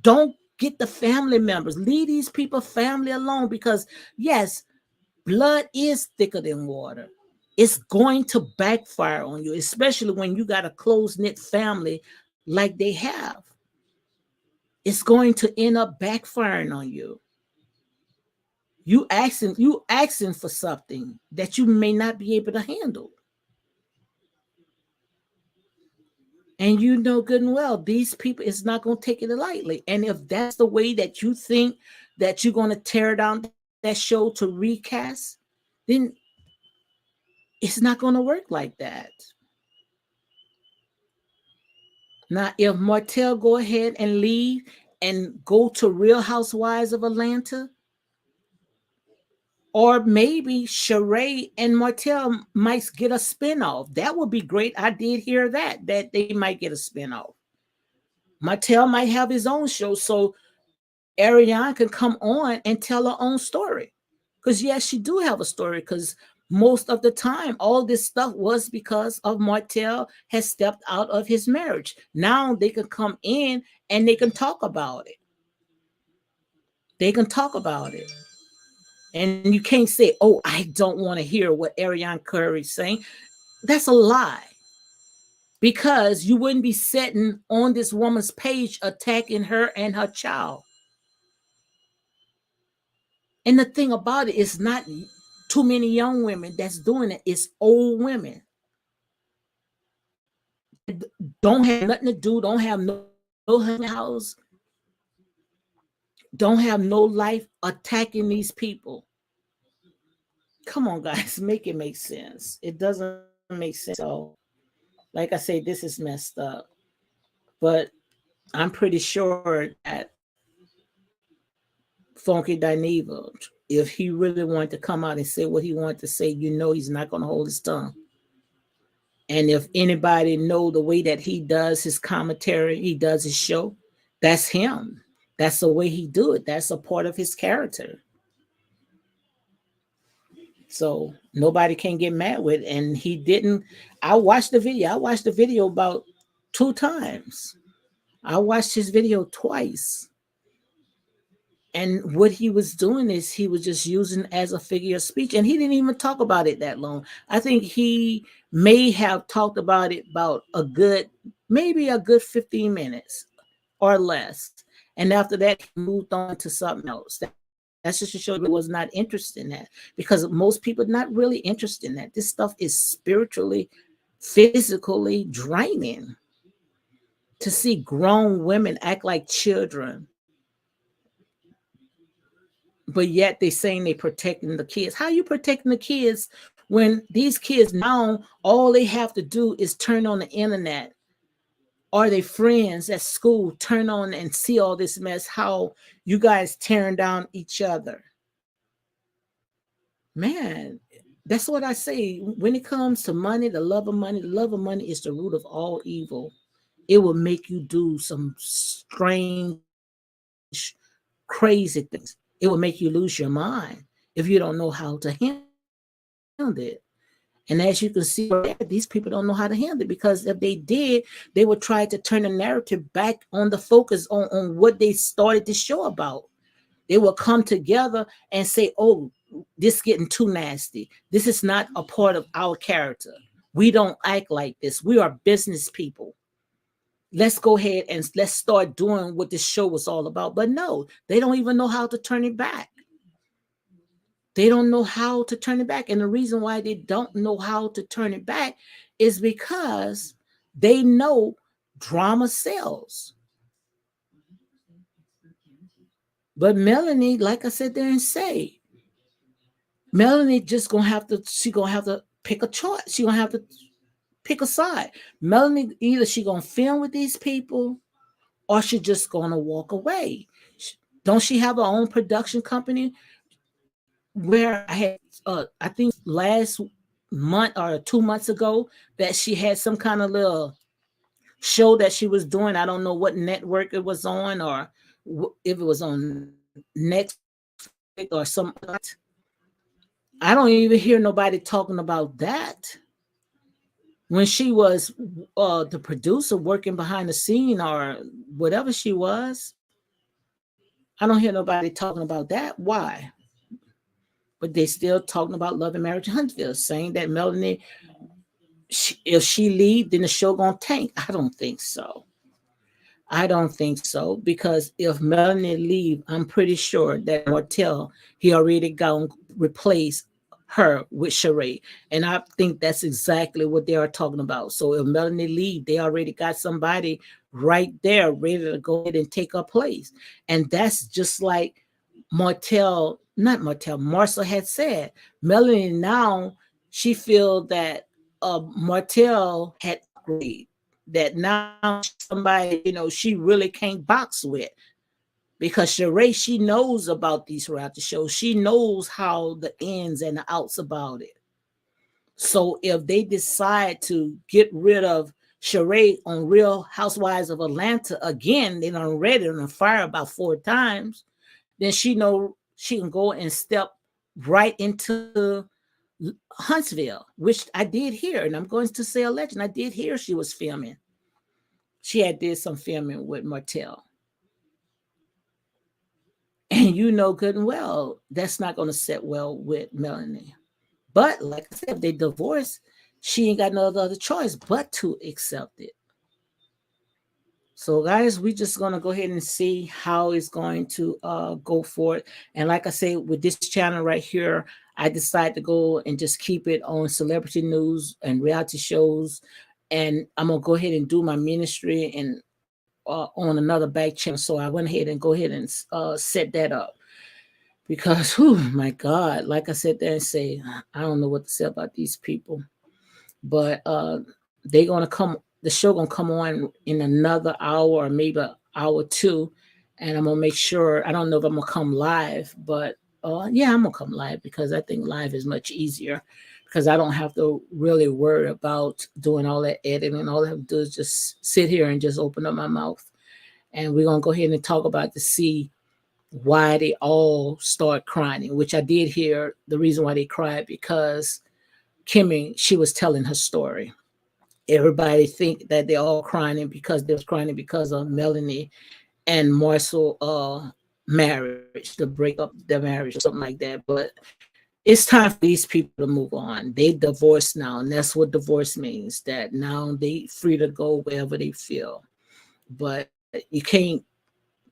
Don't get the family members. Leave these people family alone because yes, blood is thicker than water. It's going to backfire on you, especially when you got a close knit family like they have. It's going to end up backfiring on you. You asking for something that you may not be able to handle. And you know good and well these people is not going to take it lightly. And if that's the way that you think that you're going to tear down that show to recast, then it's not going to work like that. Now, if Martell go ahead and leave and go to Real Housewives of Atlanta, or maybe Sheree and Martell might get a spinoff. That would be great. I did hear that they might get a spinoff. Martell might have his own show, so Ariane can come on and tell her own story. Because yes, she do have a story. Because most of the time, all this stuff was because of Martell has stepped out of his marriage. Now they can come in and they can talk about it. They can talk about it. And you can't say, oh, I don't want to hear what Ariane Curry's saying. That's a lie. Because you wouldn't be sitting on this woman's page attacking her and her child. And the thing about it is not too many young women that's doing it. It's old women. Don't have nothing to do, don't have no house, don't have no life attacking these people. Come on, guys, make it make sense. It doesn't make sense. So, like I say, this is messed up. But I'm pretty sure that Funky Dineva, if he really wanted to come out and say what he wanted to say, you know he's not going to hold his tongue. And if anybody know the way that he does his commentary, he does his show, that's him. That's the way he do it. That's a part of his character. So nobody can get mad with it. And he didn't. I watched the video. I watched the video about 2 times. I watched his video twice. And what he was doing is he was just using as a figure of speech. And he didn't even talk about it that long. I think he may have talked about it about maybe a good 15 minutes or less. And after that, he moved on to something else. That's just to show you was not interested in that. Because most people are not really interested in that. This stuff is spiritually, physically draining. To see grown women act like children, but yet they saying they protecting the kids. How you protecting the kids when these kids now all they have to do is turn on the internet, or their friends at school turn on and see all this mess, how you guys tearing down each other. Man, that's what I say. When it comes to money, the love of money, the love of money is the root of all evil. It will make you do some strange, crazy things. It will make you lose your mind if you don't know how to handle it. And as you can see, these people don't know how to handle it, because if they did, they would try to turn the narrative back on the focus on what they started the show about. They will come together and say, oh, this getting too nasty. This is not a part of our character. We don't act like this. We are business people. Let's go ahead and let's start doing what this show was all about. But no, they don't even know how to turn it back. They don't know how to turn it back. And the reason why they don't know how to turn it back is because they know drama sells. But Melanie, like I said there and say, Melanie just gonna have to, she gonna have to pick a choice. She gonna have to pick a side. Melanie, either she gonna film with these people or she just gonna walk away. Don't she have her own production company where I had, I think last month or 2 months ago, that she had some kind of little show that she was doing. I don't know what network it was on, or if it was on Netflix or some. I don't even hear nobody talking about that. When she was the producer working behind the scene or whatever she was, I don't hear nobody talking about that. Why? But they still talking about Love and Marriage in Huntsville, saying that Melanie, if she leave, then the show gonna tank. I don't think so. I don't think so, because if Melanie leave, I'm pretty sure that Martell, he already gonna replace her with Sheree. And I think that's exactly what they are talking about. So if Melanie leave, they already got somebody right there ready to go ahead and take her place. And that's just like Martell, not Martell, Marcel had said. Melanie now, she feel that Martell had upgraded, that now somebody, she really can't box with, because Sheree, she knows about these reality shows. She knows how the ins and the outs about it. So if they decide to get rid of Sheree on Real Housewives of Atlanta again, they done read it on fire about 4 times, then she know she can go and step right into Huntsville, which I did hear, and I'm going to say a legend. I did hear she was filming. She had did some filming with Martell. And you know good and well that's not going to sit well with Melanie. But like I said, if they divorce, she ain't got no other choice but to accept it. So guys, we just gonna go ahead and see how it's going to go forward. And like I say, with this channel right here, I decided to go and just keep it on celebrity news and reality shows. And I'm gonna go ahead and do my ministry and on another back channel. So I went ahead and go ahead and set that up, because whew, my God, like I said there and say, I don't know what to say about these people. But they gonna come, the show gonna come on in another hour or maybe an hour or two, and I'm gonna make sure, I don't know if I'm gonna come live, but yeah, I'm gonna come live, because I think live is much easier, because I don't have to really worry about doing all that editing. And all I have to do is just sit here and just open up my mouth, and we're gonna go ahead and talk about to see why they all start crying, which I did hear the reason why they cried, because Kimmy, she was telling her story. Everybody think that they're all crying because they was crying because of Melanie and Marcel marriage, to break up their marriage or something like that. But it's time for these people to move on. They divorced now, and that's what divorce means, that now they free to go wherever they feel. But you can't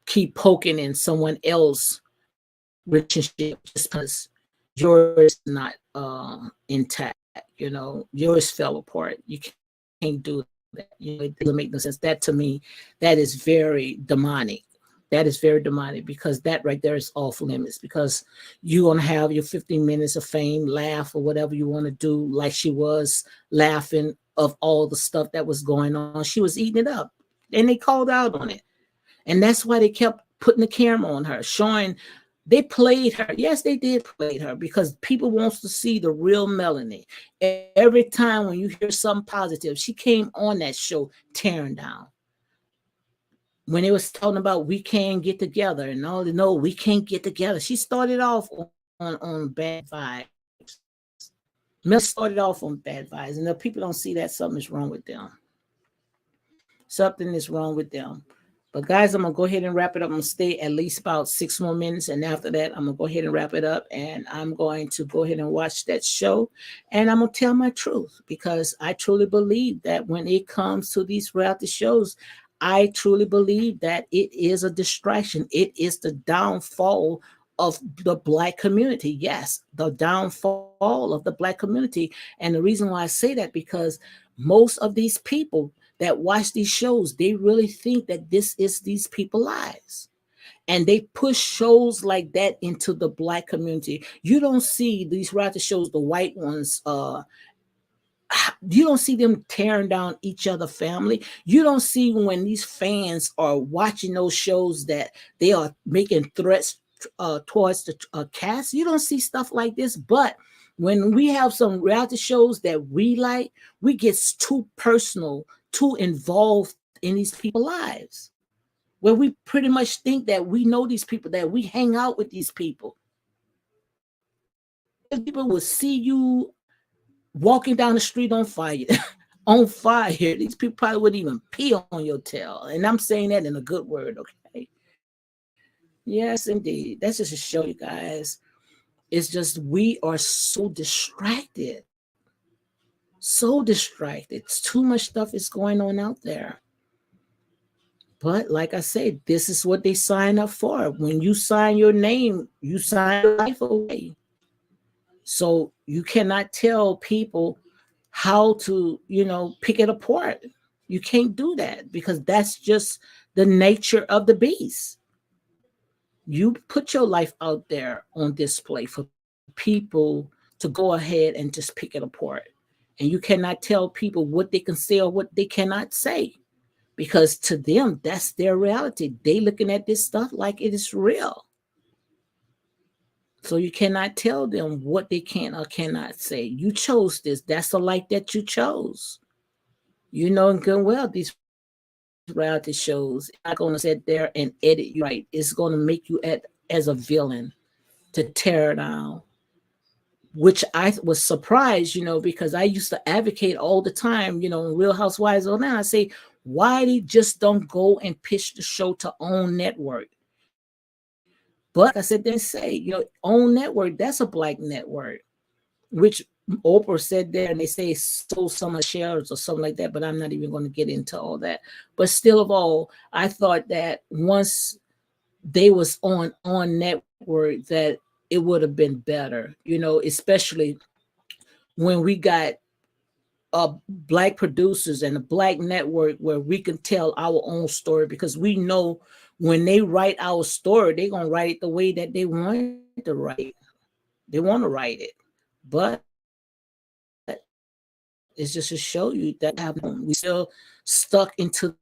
keep poking in someone else's relationship just because yours is not intact. Yours fell apart. You can't do that. It doesn't make no sense. That, to me, that is very demonic. That is very demonic, because that right there is off limits, because you're going to have your 15 minutes of fame, laugh, or whatever you want to do, like she was laughing of all the stuff that was going on. She was eating it up, and they called out on it. And that's why they kept putting the camera on her, showing they played her. Yes, they did play her, because people wants to see the real Melanie. Every time when you hear something positive, she came on that show tearing down. When it was talking about we can't get together and all, no, we can't get together. She started off on bad vibes. Mel started off on bad vibes, and the people don't see that something is wrong with them. Something is wrong with them. But guys, I'm gonna go ahead and wrap it up. I'm gonna stay at least about 6 more minutes, and after that, I'm gonna go ahead and wrap it up. And I'm going to go ahead and watch that show, and I'm gonna tell my truth, because I truly believe that when it comes to these reality shows, I truly believe that it is a distraction. It is the downfall of the Black community. Yes, the downfall of the Black community. And the reason why I say that, because most of these people that watch these shows, they really think that this is these people's lives. And they push shows like that into the Black community. You don't see these reality shows, the white ones, you don't see them tearing down each other family. You don't see when these fans are watching those shows that they are making threats towards the cast. You don't see stuff like this. But when we have some reality shows that we like, we get too personal, too involved in these people's lives, where we pretty much think that we know these people, that we hang out with these people. These people will see you walking down the street on fire. On fire. These people probably wouldn't even pee on your tail. And I'm saying that in a good word, okay? Yes, indeed. That's just to show you guys. It's just we are so distracted. So distracted. It's too much stuff is going on out there. But like I said, this is what they sign up for. When you sign your name, you sign your life away. So you cannot tell people how to, pick it apart. You can't do that because that's just the nature of the beast. You put your life out there on display for people to go ahead and just pick it apart. And you cannot tell people what they can say or what they cannot say because to them, that's their reality. They looking at this stuff like it is real. So you cannot tell them what they can or cannot say. You chose this. That's the life that you chose. You know and good well these reality shows are not going to sit there and edit you right. It's going to make you as a villain to tear down. Which I was surprised, because I used to advocate all the time, in Real Housewives on now. I say, why they just don't go and pitch the show to own network? But like I said, then say, own network, that's a Black network, which Oprah said there, and they say sold some of the shares or something like that, but I'm not even going to get into all that. But still of all, I thought that once they was on network that it would have been better, especially when we got Black producers and a Black network where we can tell our own story, because we know when they write our story, they're going to write it the way that they want to write. They want to write it. But it's just to show you that we still stuck into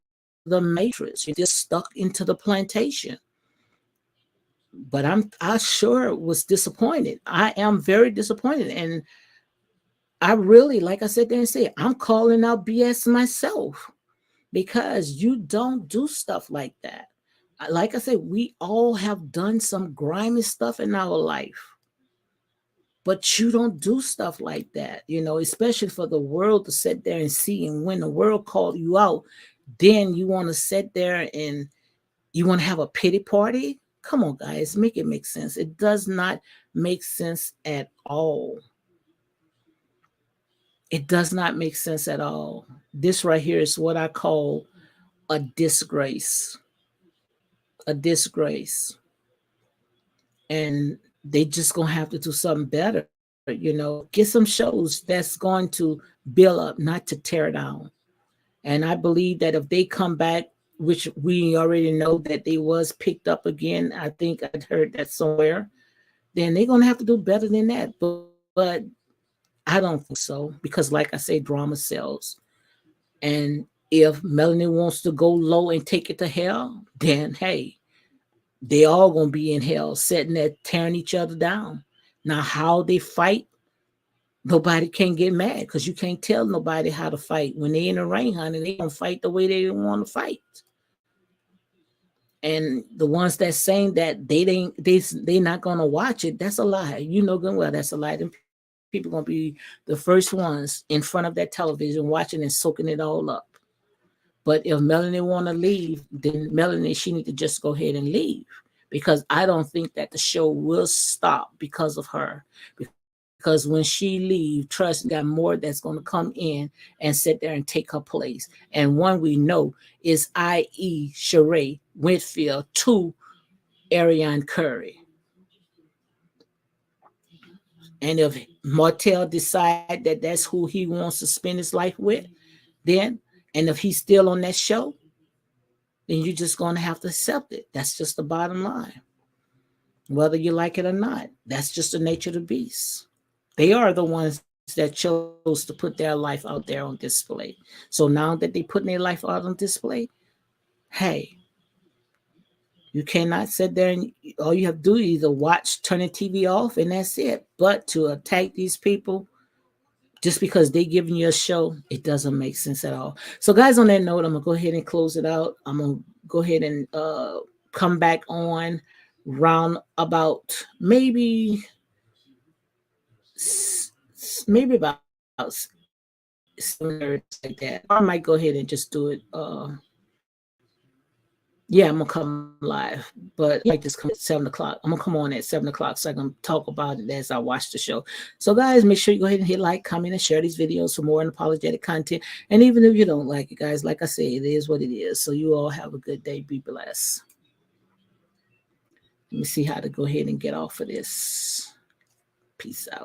the matrix. You're still stuck into the plantation. But I sure was disappointed. I am very disappointed. And I really, like I said there and say, I'm calling out BS myself because you don't do stuff like that. Like I said, we all have done some grimy stuff in our life, but you don't do stuff like that, especially for the world to sit there and see. And when the world called you out, then you want to sit there and you want to have a pity party? Come on, guys, make it make sense. It does not make sense at all. It does not make sense at all. This right here is what I call a disgrace. A disgrace. And they just gonna have to do something better, get some shows that's going to build up, not to tear down. And I believe that if they come back, which we already know that they was picked up again, I think I'd heard that somewhere, then they're gonna have to do better than that. But I don't think so, because like I say, drama sells. And if Melanie wants to go low and take it to hell, then hey, they all gonna be in hell, sitting there tearing each other down. Now, how they fight, nobody can get mad because you can't tell nobody how to fight. When they in the ring, honey, they gonna fight the way they want to fight. And the ones that saying that they not gonna watch it, that's a lie. You know good well that's a lie. Them people gonna be the first ones in front of that television watching and soaking it all up. But if Melanie want to leave, then Melanie, she need to just go ahead and leave, because I don't think that the show will stop because of her. Because when she leave, trust me, got more that's going to come in and sit there and take her place. And one we know is I.E. Sheree Whitfield to Ariane Curry. And if Martell decide that that's who he wants to spend his life with, then, and if he's still on that show, and you're just going to have to accept it. That's just the bottom line. Whether you like it or not, that's just the nature of the beast. They are the ones that chose to put their life out there on display. So now that they're putting their life out on display, hey, you cannot sit there and all you have to do is either watch, turn the TV off, and that's it. But to attack these people just because they giving you a show, it doesn't make sense at all. So, guys, on that note, I'm gonna go ahead and close it out. I'm gonna go ahead and come back on round about maybe about 7 like that. Or I might go ahead and just do it. Yeah, I'm gonna come live, but I might just come at 7 o'clock. I'm gonna come on at 7 o'clock so I can talk about it as I watch the show. So, guys, make sure you go ahead and hit like, comment, and share these videos for more unapologetic content. And even if you don't like it, guys, like I say, it is what it is. So you all have a good day. Be blessed. Let me see how to go ahead and get off of this. Peace out.